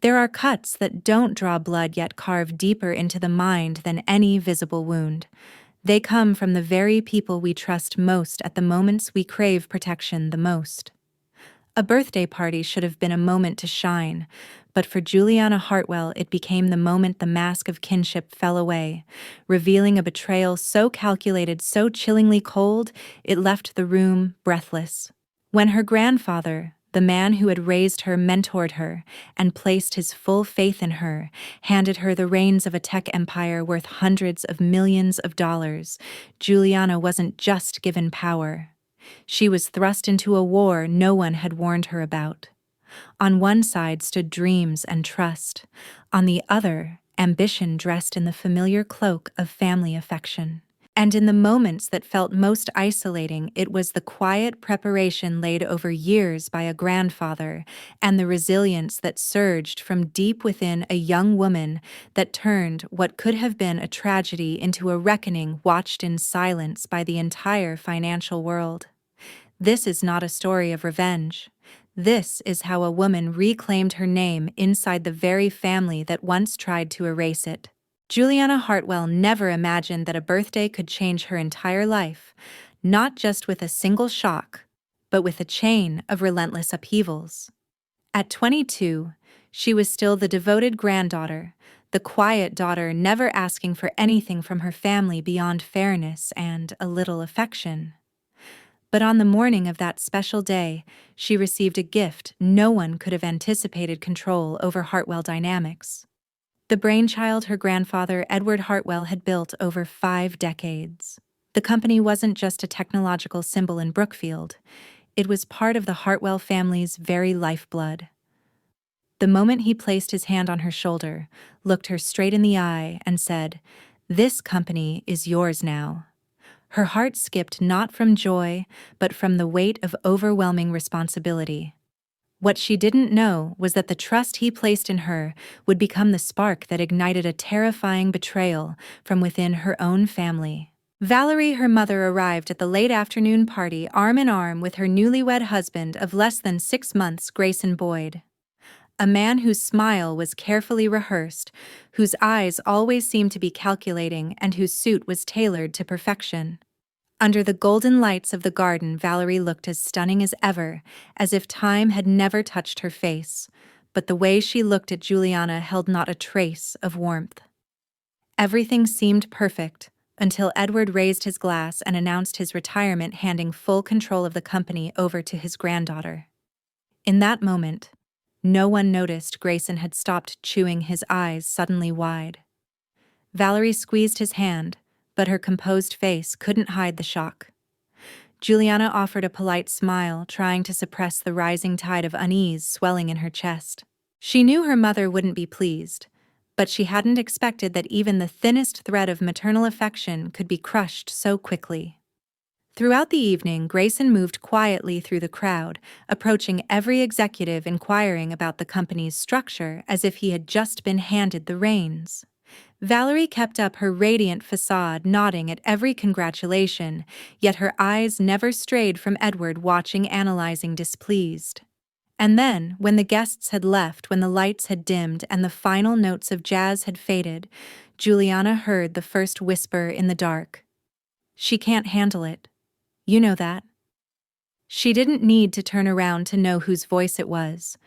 There are cuts that don't draw blood yet carve deeper into the mind than any visible wound. They come from the very people we trust most at the moments we crave protection the most. A birthday party should have been a moment to shine, but for Juliana Hartwell it became the moment the mask of kinship fell away, revealing a betrayal so calculated, so chillingly cold, it left the room breathless. When her grandfather, the man who had raised her, mentored her, and placed his full faith in her, handed her the reins of a tech empire worth hundreds of millions of dollars, Juliana wasn't just given power. She was thrust into a war no one had warned her about. On one side stood dreams and trust. On the other, ambition dressed in the familiar cloak of family affection. And in the moments that felt most isolating, it was the quiet preparation laid over years by a grandfather and the resilience that surged from deep within a young woman that turned what could have been a tragedy into a reckoning watched in silence by the entire financial world. This is not a story of revenge. This is how a woman reclaimed her name inside the very family that once tried to erase it. Juliana Hartwell never imagined that a birthday could change her entire life, not just with a single shock, but with a chain of relentless upheavals. At 22, she was still the devoted granddaughter, the quiet daughter never asking for anything from her family beyond fairness and a little affection. But on the morning of that special day, she received a gift no one could have anticipated: control over Hartwell Dynamics. The brainchild her grandfather, Edward Hartwell, had built over 5 decades. The company wasn't just a technological symbol in Brookfield. It was part of the Hartwell family's very lifeblood. The moment he placed his hand on her shoulder, looked her straight in the eye, and said, "This company is yours now," her heart skipped not from joy, but from the weight of overwhelming responsibility. What she didn't know was that the trust he placed in her would become the spark that ignited a terrifying betrayal from within her own family. Valerie, her mother, arrived at the late afternoon party arm in arm with her newlywed husband of less than 6 months, Grayson Boyd. A man whose smile was carefully rehearsed, whose eyes always seemed to be calculating, and whose suit was tailored to perfection. Under the golden lights of the garden, Valerie looked as stunning as ever, as if time had never touched her face, but the way she looked at Juliana held not a trace of warmth. Everything seemed perfect, until Edward raised his glass and announced his retirement, handing full control of the company over to his granddaughter. In that moment, no one noticed Grayson had stopped chewing, his eyes suddenly wide. Valerie squeezed his hand, but her composed face couldn't hide the shock. Juliana offered a polite smile, trying to suppress the rising tide of unease swelling in her chest. She knew her mother wouldn't be pleased, but she hadn't expected that even the thinnest thread of maternal affection could be crushed so quickly. Throughout the evening, Grayson moved quietly through the crowd, approaching every executive, inquiring about the company's structure as if he had just been handed the reins. Valerie kept up her radiant facade, nodding at every congratulation, yet her eyes never strayed from Edward, watching, analyzing, displeased. And then, when the guests had left, when the lights had dimmed and the final notes of jazz had faded, Juliana heard the first whisper in the dark. "She can't handle it. You know that." She didn't need to turn around to know whose voice it was.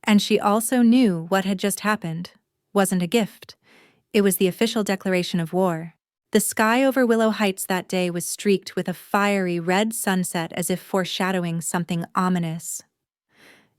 And she also knew what had just happened wasn't a gift. It was the official declaration of war. The sky over Willow Heights that day was streaked with a fiery red sunset, as if foreshadowing something ominous.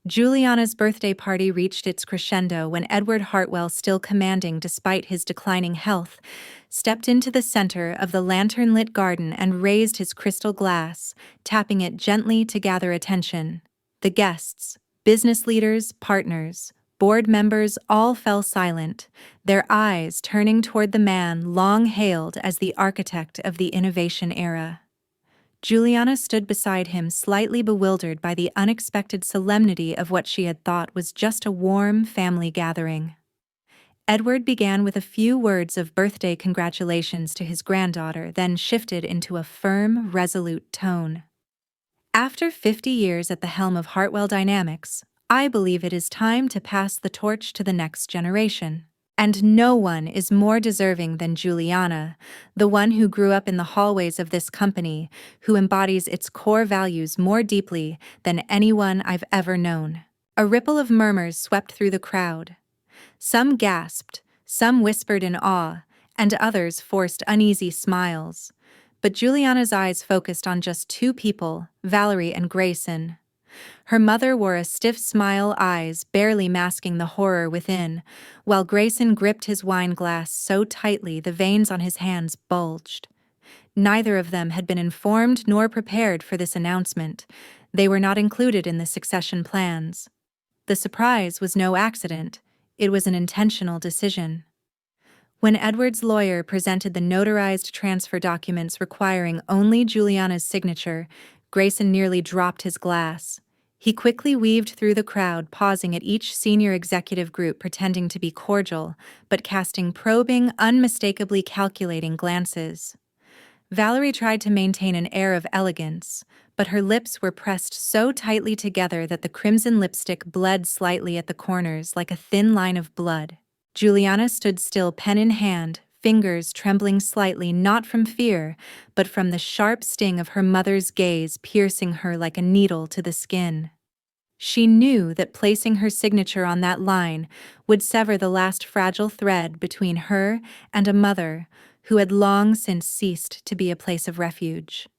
Juliana's birthday party reached its crescendo when Edward Hartwell, still commanding despite his declining health, stepped into the center of the lantern-lit garden and raised his crystal glass, tapping it gently to gather attention. The guests, business leaders, partners, board members all fell silent, their eyes turning toward the man long hailed as the architect of the innovation era. Juliana stood beside him, slightly bewildered by the unexpected solemnity of what she had thought was just a warm family gathering. Edward began with a few words of birthday congratulations to his granddaughter, then shifted into a firm, resolute tone. "After 50 years at the helm of Hartwell Dynamics, I believe it is time to pass the torch to the next generation. And no one is more deserving than Juliana, the one who grew up in the hallways of this company, who embodies its core values more deeply than anyone I've ever known. A ripple of murmurs swept through the crowd. Some gasped, some whispered in awe, and others forced uneasy smiles. But Juliana's eyes focused on just two people, Valerie and Grayson. Her mother wore a stiff smile, eyes barely masking the horror within, while Grayson gripped his wine glass so tightly the veins on his hands bulged. Neither of them had been informed nor prepared for this announcement. They were not included in the succession plans. The surprise was no accident. It was an intentional decision. When Edward's lawyer presented the notarized transfer documents requiring only Juliana's signature, Grayson nearly dropped his glass. He quickly weaved through the crowd, pausing at each senior executive group, pretending to be cordial, but casting probing, unmistakably calculating glances. Valerie tried to maintain an air of elegance, but her lips were pressed so tightly together that the crimson lipstick bled slightly at the corners like a thin line of blood. Juliana stood still, pen in hand, fingers trembling slightly, not from fear, but from the sharp sting of her mother's gaze piercing her like a needle to the skin. She knew that placing her signature on that line would sever the last fragile thread between her and a mother who had long since ceased to be a place of refuge.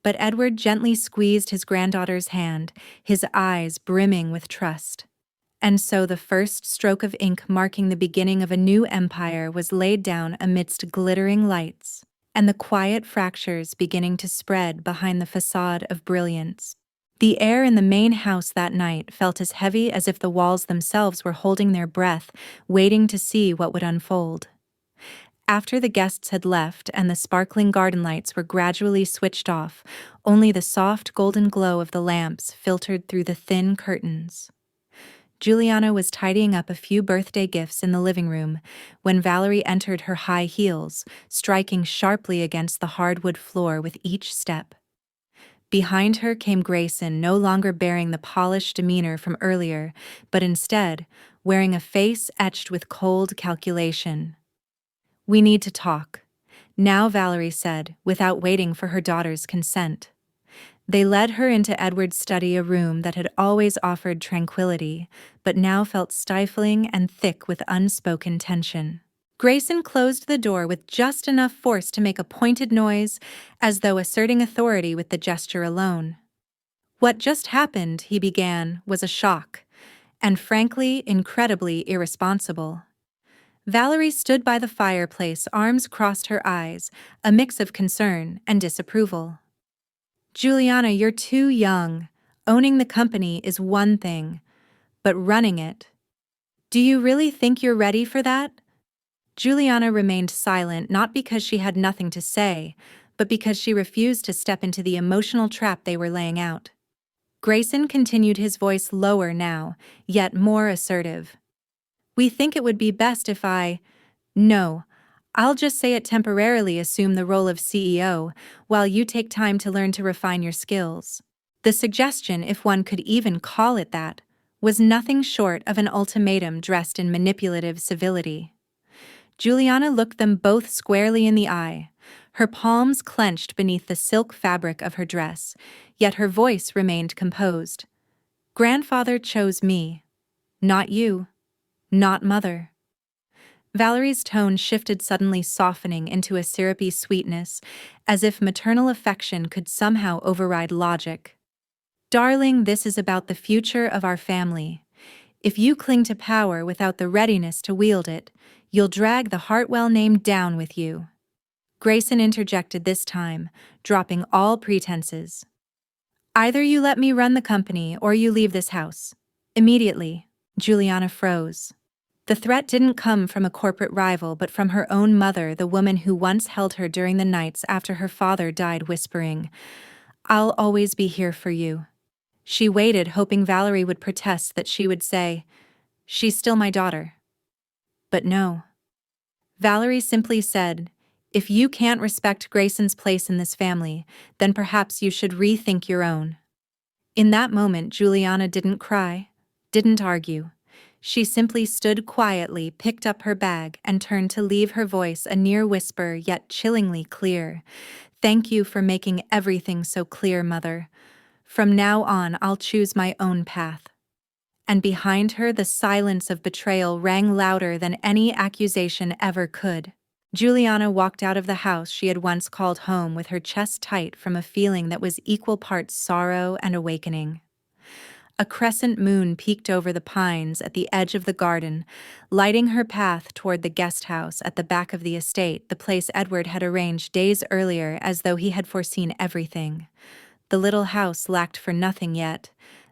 But Edward gently squeezed his granddaughter's hand, his eyes brimming with trust. And so the first stroke of ink marking the beginning of a new empire was laid down amidst glittering lights, and the quiet fractures beginning to spread behind the facade of brilliance. The air in the main house that night felt as heavy as if the walls themselves were holding their breath, waiting to see what would unfold. After the guests had left and the sparkling garden lights were gradually switched off, only the soft golden glow of the lamps filtered through the thin curtains. Juliana was tidying up a few birthday gifts in the living room when Valerie entered, her high heels striking sharply against the hardwood floor with each step. Behind her came Grayson, no longer bearing the polished demeanor from earlier, but instead wearing a face etched with cold calculation. "We need to talk," now Valerie said, without waiting for her daughter's consent. They led her into Edward's study, a room that had always offered tranquility, but now felt stifling and thick with unspoken tension. Grayson closed the door with just enough force to make a pointed noise, as though asserting authority with the gesture alone. "What just happened," he began, "was a shock, and frankly, incredibly irresponsible." Valerie stood by the fireplace, arms crossed, her eyes, a mix of concern and disapproval. "Juliana, you're too young. Owning the company is one thing, but running it. Do you really think you're ready for that?" Juliana remained silent, not because she had nothing to say, but because she refused to step into the emotional trap they were laying out. Grayson continued, his voice lower now, yet more assertive. "We think it would be best if no, I'll just say it, temporarily assume the role of CEO, while you take time to learn to refine your skills." The suggestion, if one could even call it that, was nothing short of an ultimatum dressed in manipulative civility. Juliana looked them both squarely in the eye, her palms clenched beneath the silk fabric of her dress, yet her voice remained composed. "Grandfather chose me. Not you. Not mother." Valerie's tone shifted, suddenly softening into a syrupy sweetness, as if maternal affection could somehow override logic. "Darling, this is about the future of our family. If you cling to power without the readiness to wield it, you'll drag the Hartwell name down with you." Grayson interjected this time, dropping all pretenses. "Either you let me run the company or you leave this house. Immediately." Juliana froze. The threat didn't come from a corporate rival, but from her own mother, the woman who once held her during the nights after her father died, whispering, "I'll always be here for you." She waited, hoping Valerie would protest, that she would say, "She's still my daughter." But no. Valerie simply said, "If you can't respect Grayson's place in this family, then perhaps you should rethink your own." In that moment, Juliana didn't cry, didn't argue. She simply stood quietly, picked up her bag, and turned to leave, her voice a near whisper yet chillingly clear. "Thank you for making everything so clear, Mother. From now on, I'll choose my own path." And behind her, the silence of betrayal rang louder than any accusation ever could. Juliana walked out of the house she had once called home with her chest tight from a feeling that was equal parts sorrow and awakening. A crescent moon peeked over the pines at the edge of the garden, lighting her path toward the guest house at the back of the estate, the place Edward had arranged days earlier as though he had foreseen everything. The little house lacked for nothing yet.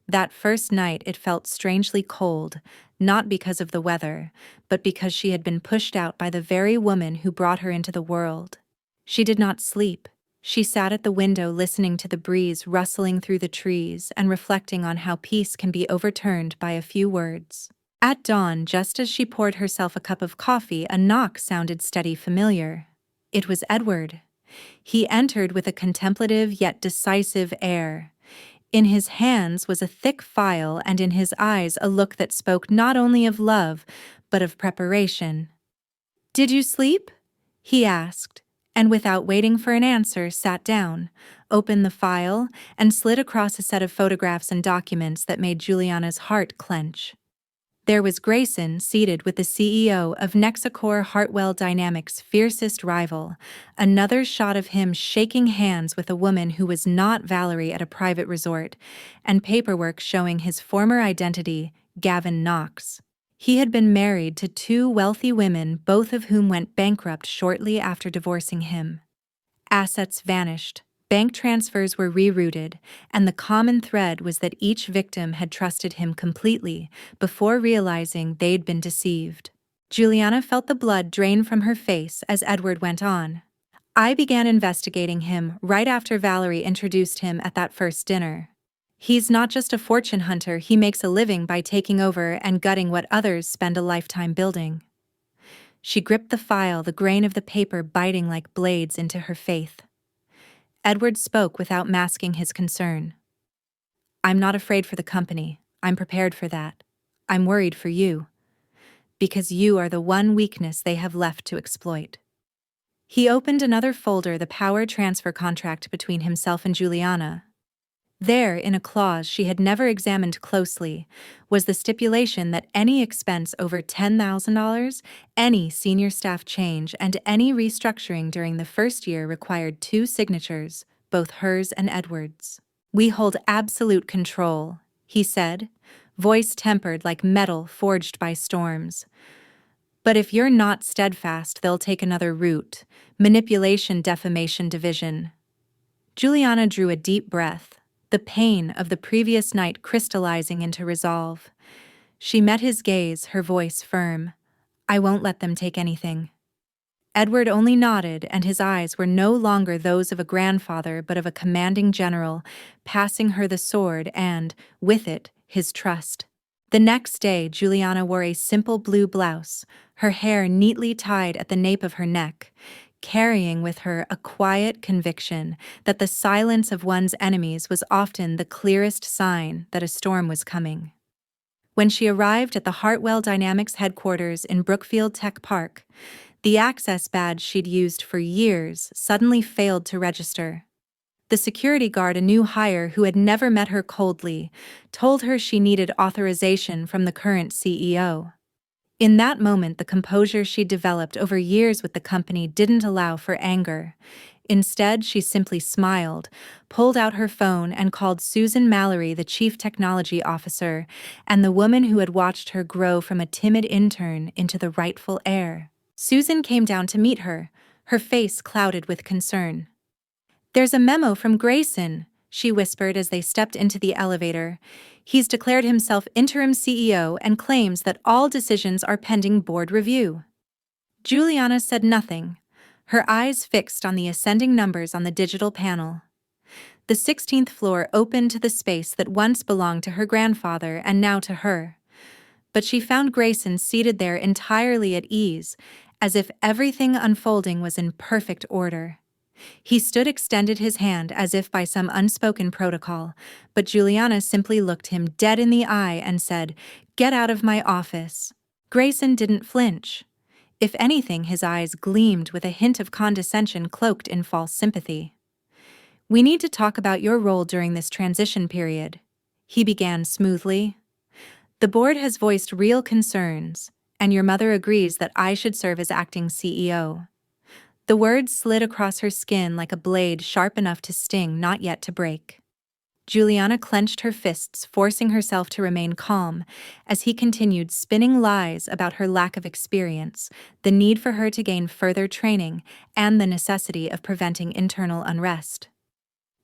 That first night it felt strangely cold, not because of the weather, but because she had been pushed out by the very woman who brought her into the world. She did not sleep. She sat at the window listening to the breeze rustling through the trees and reflecting on how peace can be overturned by a few words. At dawn, just as she poured herself a cup of coffee, a knock sounded steady, familiar. It was Edward. He entered with a contemplative yet decisive air. In his hands was a thick file, and in his eyes a look that spoke not only of love, but of preparation. "Did you sleep?" he asked, and without waiting for an answer, sat down, opened the file, and slid across a set of photographs and documents that made Juliana's heart clench. There was Grayson seated with the CEO of Nexacor Hartwell Dynamics' fiercest rival, another shot of him shaking hands with a woman who was not Valerie at a private resort, and paperwork showing his former identity, Gavin Knox. He had been married to two wealthy women, both of whom went bankrupt shortly after divorcing him. Assets vanished. Bank transfers were rerouted, and the common thread was that each victim had trusted him completely before realizing they'd been deceived. Juliana felt the blood drain from her face as Edward went on. "I began investigating him right after Valerie introduced him at that first dinner. He's not just a fortune hunter, he makes a living by taking over and gutting what others spend a lifetime building." She gripped the file, the grain of the paper biting like blades into her faith. Edward spoke without masking his concern. "I'm not afraid for the company. I'm prepared for that. I'm worried for you. Because you are the one weakness they have left to exploit." He opened another folder, the power transfer contract between himself and Juliana. There, in a clause she had never examined closely, was the stipulation that any expense over $10,000, any senior staff change, and any restructuring during the first year required two signatures, both hers and Edward's. "We hold absolute control," he said, voice tempered like metal forged by storms. "But if you're not steadfast, they'll take another route: manipulation, defamation, division." Juliana drew a deep breath, the pain of the previous night crystallizing into resolve. She met his gaze, her voice firm. "I won't let them take anything." Edward only nodded, and his eyes were no longer those of a grandfather but of a commanding general, passing her the sword and, with it, his trust. The next day, Juliana wore a simple blue blouse, her hair neatly tied at the nape of her neck, carrying with her a quiet conviction that the silence of one's enemies was often the clearest sign that a storm was coming. When she arrived at the Hartwell Dynamics headquarters in Brookfield Tech Park, the access badge she'd used for years suddenly failed to register. The security guard, a new hire who had never met her coldly, told her she needed authorization from the current CEO. In that moment, the composure she'd developed over years with the company didn't allow for anger. Instead, she simply smiled, pulled out her phone, and called Susan Mallory, the chief technology officer, and the woman who had watched her grow from a timid intern into the rightful heir. Susan came down to meet her, her face clouded with concern. "There's a memo from Grayson," she whispered as they stepped into the elevator. "He's declared himself interim CEO and claims that all decisions are pending board review." Juliana said nothing, her eyes fixed on the ascending numbers on the digital panel. The 16th floor opened to the space that once belonged to her grandfather and now to her. But she found Grayson seated there entirely at ease, as if everything unfolding was in perfect order. He stood extended his hand as if by some unspoken protocol, but Juliana simply looked him dead in the eye and said, "Get out of my office." Grayson didn't flinch. If anything, his eyes gleamed with a hint of condescension cloaked in false sympathy. "We need to talk about your role during this transition period," he began smoothly. "The board has voiced real concerns, and your mother agrees that I should serve as acting CEO." The words slid across her skin like a blade sharp enough to sting, not yet to break. Juliana clenched her fists, forcing herself to remain calm, as he continued spinning lies about her lack of experience, the need for her to gain further training, and the necessity of preventing internal unrest.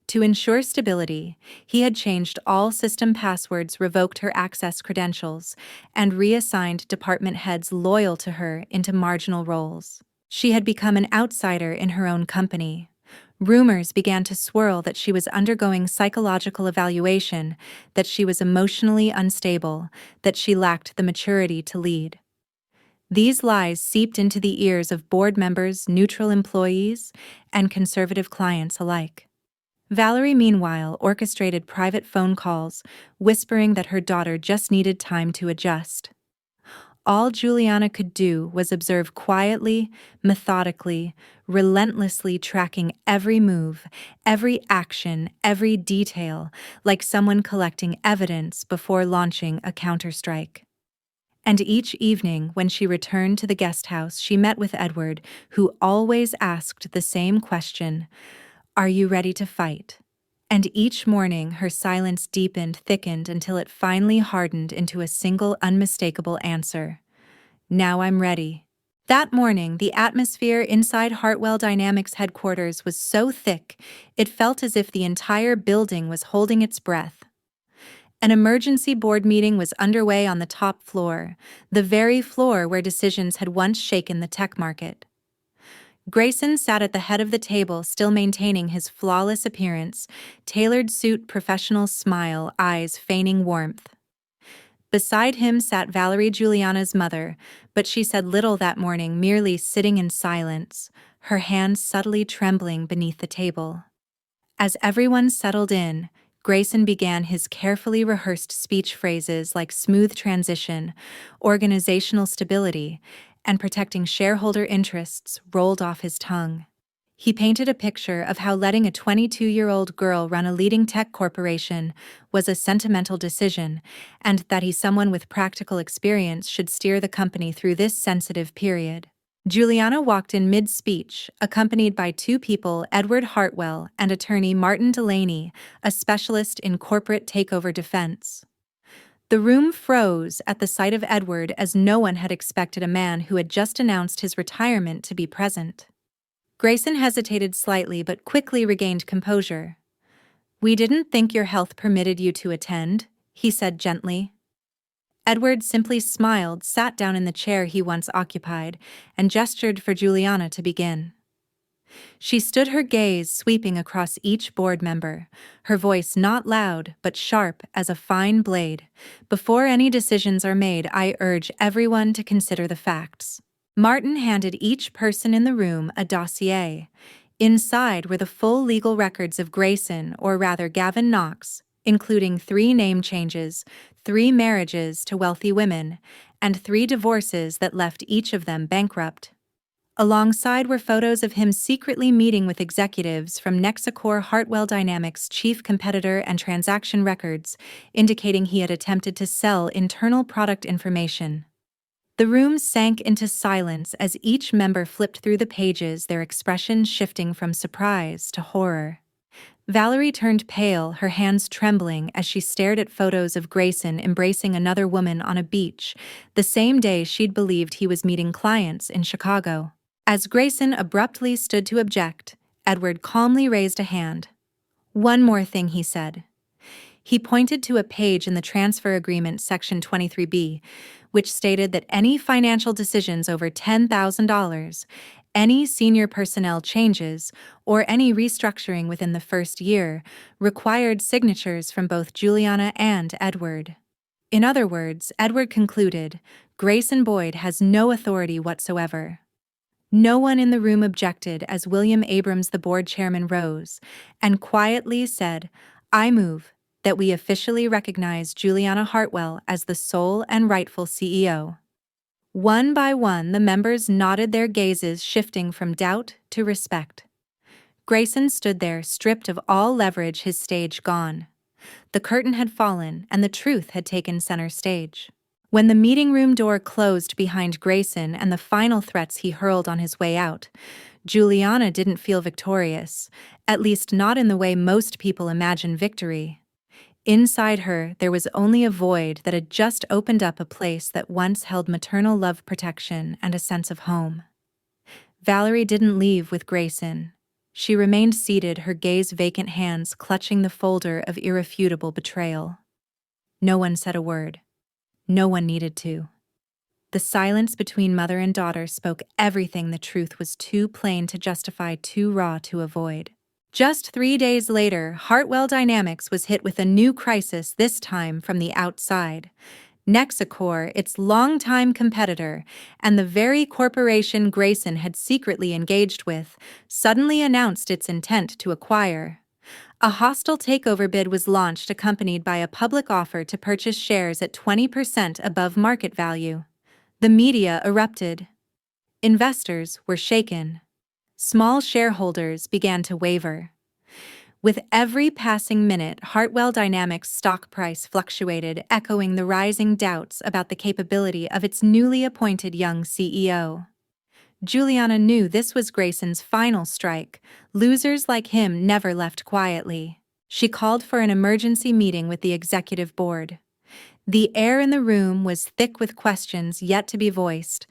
To ensure stability, he had changed all system passwords, revoked her access credentials, and reassigned department heads loyal to her into marginal roles. She had become an outsider in her own company. Rumors began to swirl that she was undergoing psychological evaluation, that she was emotionally unstable, that she lacked the maturity to lead. These lies seeped into the ears of board members, neutral employees, and conservative clients alike. Valerie, meanwhile, orchestrated private phone calls, whispering that her daughter just needed time to adjust. All Juliana could do was observe quietly, methodically, relentlessly, tracking every move, every action, every detail, like someone collecting evidence before launching a counterstrike. And each evening, when she returned to the guest house, she met with Edward, who always asked the same question: "Are you ready to fight?" And each morning her silence deepened, thickened, until it finally hardened into a single unmistakable answer: "Now I'm ready." That morning, the atmosphere inside Hartwell Dynamics headquarters was so thick, it felt as if the entire building was holding its breath. An emergency board meeting was underway on the top floor, the very floor where decisions had once shaken the tech market. Grayson sat at the head of the table, still maintaining his flawless appearance, tailored suit, professional smile, eyes feigning warmth. Beside him sat Valerie, Juliana's mother, but she said little that morning, merely sitting in silence, her hands subtly trembling beneath the table. As everyone settled in, Grayson began his carefully rehearsed speech, phrases like smooth transition, organizational stability, and protecting shareholder interests rolled off his tongue. He painted a picture of how letting a 22-year-old girl run a leading tech corporation was a sentimental decision, and that he, someone with practical experience, should steer the company through this sensitive period. Juliana walked in mid-speech, accompanied by two people, Edward Hartwell and attorney Martin Delaney, a specialist in corporate takeover defense. The room froze at the sight of Edward, as no one had expected a man who had just announced his retirement to be present. Grayson hesitated slightly but quickly regained composure. "We didn't think your health permitted you to attend," he said gently. Edward simply smiled, sat down in the chair he once occupied, and gestured for Juliana to begin. She stood, her gaze sweeping across each board member, her voice not loud but sharp as a fine blade. "Before any decisions are made, I urge everyone to consider the facts." Martin handed each person in the room a dossier. Inside were the full legal records of Grayson, or rather Gavin Knox, including 3 name changes, 3 marriages to wealthy women, and 3 divorces that left each of them bankrupt. Alongside were photos of him secretly meeting with executives from Nexacore, Hartwell Dynamics' chief competitor, and transaction records, indicating he had attempted to sell internal product information. The room sank into silence as each member flipped through the pages, their expressions shifting from surprise to horror. Valerie turned pale, her hands trembling as she stared at photos of Grayson embracing another woman on a beach, the same day she'd believed he was meeting clients in Chicago. As Grayson abruptly stood to object, Edward calmly raised a hand. "One more thing," he said. He pointed to a page in the transfer agreement, section 23B, which stated that any financial decisions over $10,000, any senior personnel changes, or any restructuring within the first year required signatures from both Juliana and Edward. In other words, Edward concluded, Grayson Boyd has no authority whatsoever. No one in the room objected as William Abrams, the board chairman, rose and quietly said, "I move that we officially recognize Juliana Hartwell as the sole and rightful CEO." One by one, the members nodded, their gazes shifting from doubt to respect. Grayson stood there, stripped of all leverage, his stage gone. The curtain had fallen, and the truth had taken center stage. When the meeting room door closed behind Grayson and the final threats he hurled on his way out, Juliana didn't feel victorious, at least not in the way most people imagine victory. Inside her, there was only a void that had just opened up, a place that once held maternal love, protection, and a sense of home. Valerie didn't leave with Grayson. She remained seated, her gaze vacant, hands clutching the folder of irrefutable betrayal. No one said a word. No one needed to. The silence between mother and daughter spoke everything. The truth was too plain to justify, too raw to avoid. Just 3 days later, Hartwell Dynamics was hit with a new crisis, this time from the outside. Nexacor, its longtime competitor, and the very corporation Grayson had secretly engaged with, suddenly announced its intent to acquire. A hostile takeover bid was launched, accompanied by a public offer to purchase shares at 20% above market value. The media erupted. Investors were shaken. Small shareholders began to waver. With every passing minute, Hartwell Dynamics' stock price fluctuated, echoing the rising doubts about the capability of its newly appointed young CEO. Juliana knew this was Grayson's final strike. Losers like him never left quietly. She called for an emergency meeting with the executive board. The air in the room was thick with questions yet to be voiced.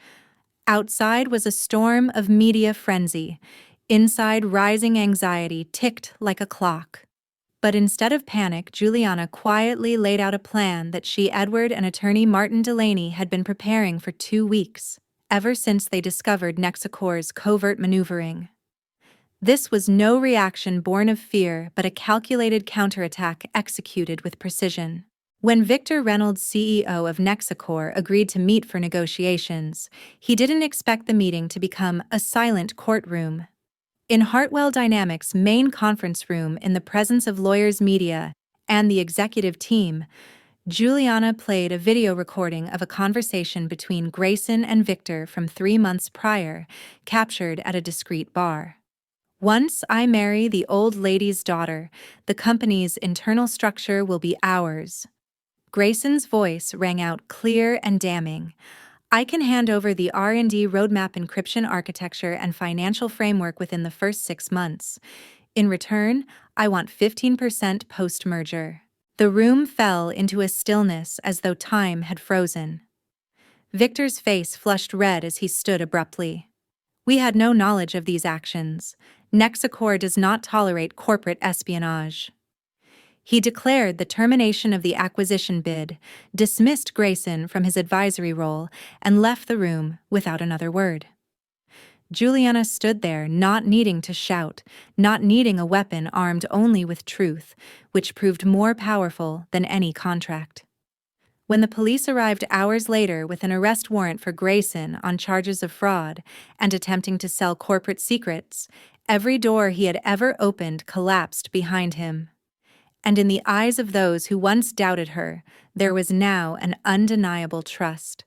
Outside was a storm of media frenzy. Inside, rising anxiety ticked like a clock. But instead of panic, Juliana quietly laid out a plan that she, Edward, and attorney Martin Delaney had been preparing for 2 weeks, ever since they discovered Nexacor's covert maneuvering. This was no reaction born of fear, but a calculated counterattack executed with precision. When Victor Reynolds, CEO of Nexacor, agreed to meet for negotiations, he didn't expect the meeting to become a silent courtroom. In Hartwell Dynamics' main conference room, in the presence of lawyers, media, and the executive team, Juliana played a video recording of a conversation between Grayson and Victor from 3 months prior, captured at a discreet bar. "Once I marry the old lady's daughter, the company's internal structure will be ours." Grayson's voice rang out clear and damning. "I can hand over the R&D roadmap, encryption architecture, and financial framework within the first 6 months. In return, I want 15% post-merger." The room fell into a stillness as though time had frozen. Victor's face flushed red as he stood abruptly. "We had no knowledge of these actions. Nexacor does not tolerate corporate espionage." He declared the termination of the acquisition bid, dismissed Grayson from his advisory role, and left the room without another word. Juliana stood there, not needing to shout, not needing a weapon, armed only with truth, which proved more powerful than any contract. When the police arrived hours later with an arrest warrant for Grayson on charges of fraud and attempting to sell corporate secrets, every door he had ever opened collapsed behind him. And in the eyes of those who once doubted her, there was now an undeniable trust.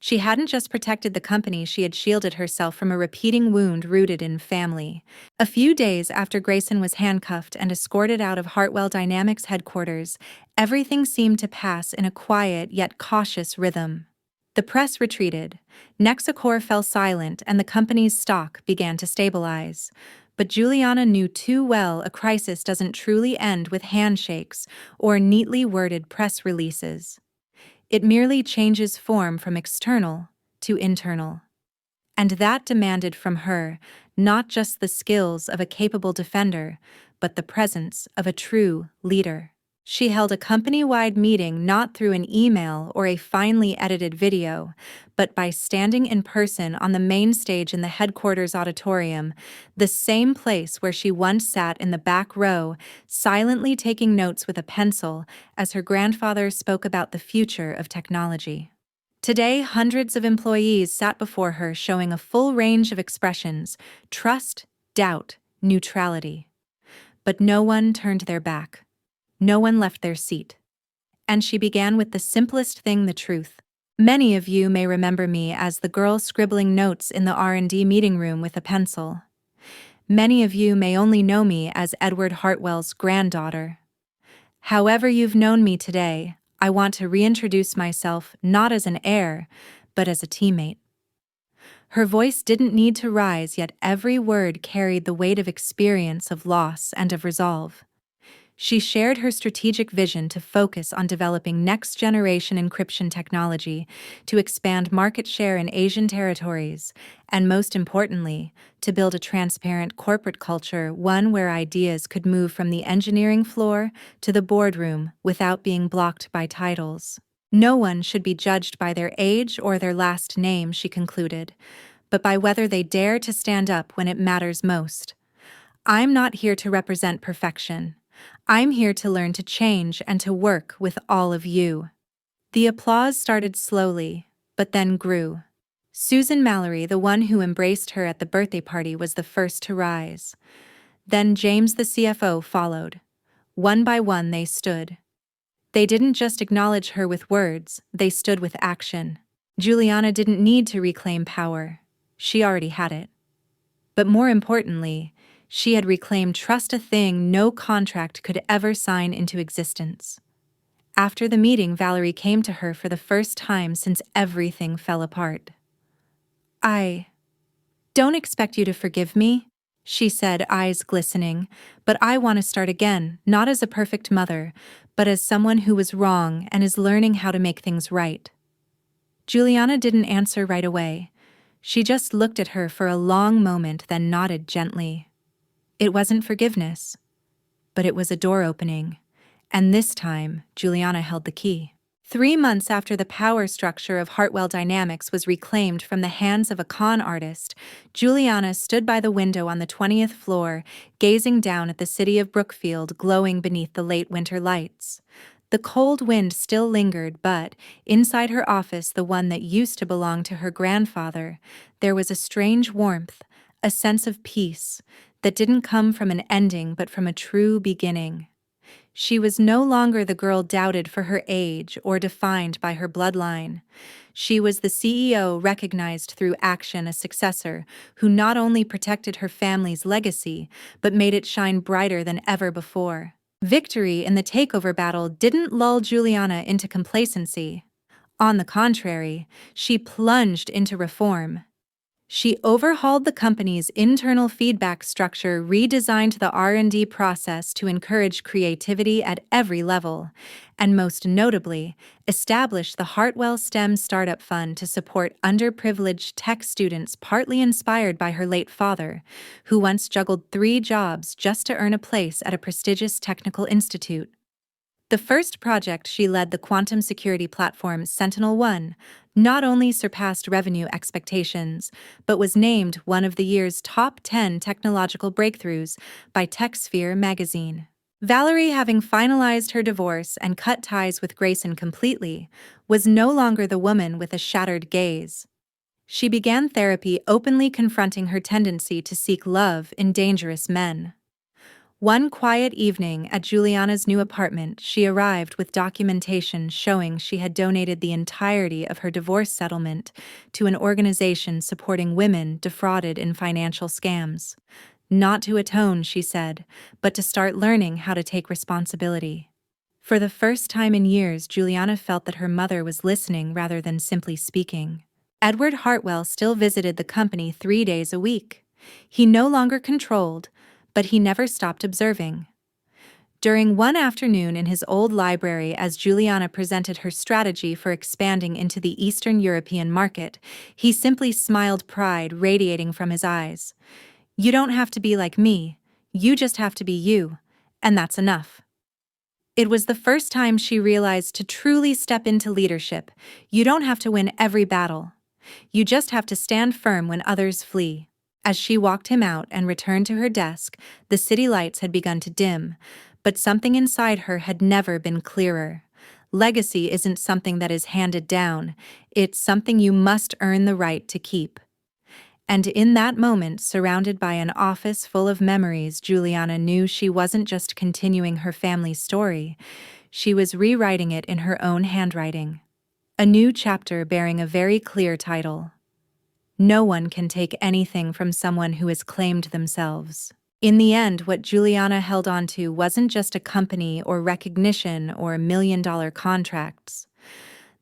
She hadn't just protected the company, she had shielded herself from a repeating wound rooted in family. A few days after Grayson was handcuffed and escorted out of Hartwell Dynamics headquarters, everything seemed to pass in a quiet yet cautious rhythm. The press retreated, Nexacor fell silent, and the company's stock began to stabilize. But Juliana knew too well a crisis doesn't truly end with handshakes or neatly worded press releases. It merely changes form from external to internal. And that demanded from her not just the skills of a capable defender, but the presence of a true leader. She held a company-wide meeting not through an email or a finely edited video, but by standing in person on the main stage in the headquarters auditorium, the same place where she once sat in the back row, silently taking notes with a pencil as her grandfather spoke about the future of technology. Today, hundreds of employees sat before her showing a full range of expressions: trust, doubt, neutrality. But no one turned their back. No one left their seat. And she began with the simplest thing: the truth. Many of you may remember me as the girl scribbling notes in the R&D meeting room with a pencil. Many of you may only know me as Edward Hartwell's granddaughter. However you've known me today, I want to reintroduce myself not as an heir, but as a teammate. Her voice didn't need to rise, yet every word carried the weight of experience, of loss, and of resolve. She shared her strategic vision to focus on developing next-generation encryption technology, to expand market share in Asian territories, and most importantly, to build a transparent corporate culture, one where ideas could move from the engineering floor to the boardroom without being blocked by titles. No one should be judged by their age or their last name, she concluded, but by whether they dare to stand up when it matters most. I'm not here to represent perfection. I'm here to learn, to change, and to work with all of you. The applause started slowly, but then grew. Susan Mallory, the one who embraced her at the birthday party, was the first to rise. Then James, the CFO, followed. One by one they stood. They didn't just acknowledge her with words, they stood with action. Juliana didn't need to reclaim power. She already had it. But more importantly, she had reclaimed trust, a thing no contract could ever sign into existence. After the meeting, Valerie came to her for the first time since everything fell apart. "I don't expect you to forgive me," she said, eyes glistening, "but I want to start again, not as a perfect mother, but as someone who was wrong and is learning how to make things right." Juliana didn't answer right away. She just looked at her for a long moment, then nodded gently. It wasn't forgiveness, but it was a door opening, and this time, Juliana held the key. 3 months after the power structure of Hartwell Dynamics was reclaimed from the hands of a con artist, Juliana stood by the window on the 20th floor, gazing down at the city of Brookfield glowing beneath the late winter lights. The cold wind still lingered, but inside her office, the one that used to belong to her grandfather, there was a strange warmth, a sense of peace that didn't come from an ending but from a true beginning. She was no longer the girl doubted for her age or defined by her bloodline. She was the CEO recognized through action, a successor who not only protected her family's legacy but made it shine brighter than ever before. Victory in the takeover battle didn't lull Juliana into complacency. On the contrary, she plunged into reform. She overhauled the company's internal feedback structure, redesigned the R&D process to encourage creativity at every level, and most notably, established the Hartwell STEM Startup Fund to support underprivileged tech students, partly inspired by her late father, who once juggled 3 jobs just to earn a place at a prestigious technical institute. The first project she led, the quantum security platform Sentinel-1, not only surpassed revenue expectations, but was named one of the year's top 10 technological breakthroughs by TechSphere magazine. Valerie, having finalized her divorce and cut ties with Grayson completely, was no longer the woman with a shattered gaze. She began therapy, openly confronting her tendency to seek love in dangerous men. One quiet evening at Juliana's new apartment, she arrived with documentation showing she had donated the entirety of her divorce settlement to an organization supporting women defrauded in financial scams. Not to atone, she said, but to start learning how to take responsibility. For the first time in years, Juliana felt that her mother was listening rather than simply speaking. Edward Hartwell still visited the company 3 days a week. He no longer controlled, but he never stopped observing. During one afternoon in his old library, as Juliana presented her strategy for expanding into the Eastern European market, he simply smiled, pride radiating from his eyes. "You don't have to be like me, you just have to be you, and that's enough." It was the first time she realized to truly step into leadership, you don't have to win every battle. You just have to stand firm when others flee. As she walked him out and returned to her desk, the city lights had begun to dim, but something inside her had never been clearer. Legacy isn't something that is handed down, it's something you must earn the right to keep. And in that moment, surrounded by an office full of memories, Juliana knew she wasn't just continuing her family's story, she was rewriting it in her own handwriting. A new chapter bearing a very clear title. No one can take anything from someone who has claimed themselves. In the end, what Juliana held on to wasn't just a company or recognition or million-dollar contracts.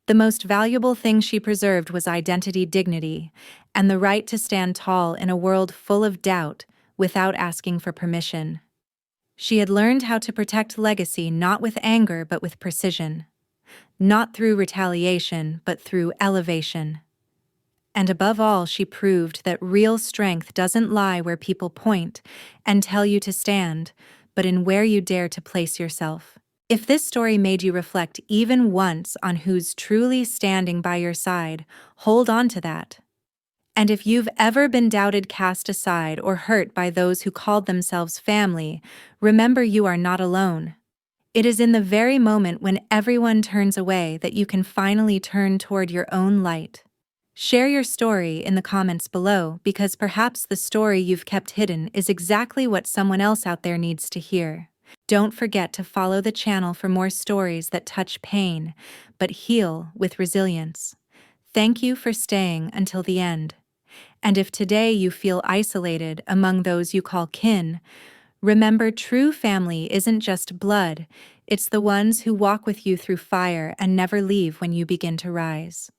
The most valuable thing she preserved was identity, dignity, and the right to stand tall in a world full of doubt without asking for permission. She had learned how to protect legacy not with anger but with precision, not through retaliation but through elevation. And above all, she proved that real strength doesn't lie where people point and tell you to stand, but in where you dare to place yourself. If this story made you reflect even once on who's truly standing by your side, hold on to that. And if you've ever been doubted, cast aside, or hurt by those who called themselves family, remember you are not alone. It is in the very moment when everyone turns away that you can finally turn toward your own light. Share your story in the comments below, because perhaps the story you've kept hidden is exactly what someone else out there needs to hear. Don't forget to follow the channel for more stories that touch pain, but heal with resilience. Thank you for staying until the end. And if today you feel isolated among those you call kin, remember true family isn't just blood, it's the ones who walk with you through fire and never leave when you begin to rise.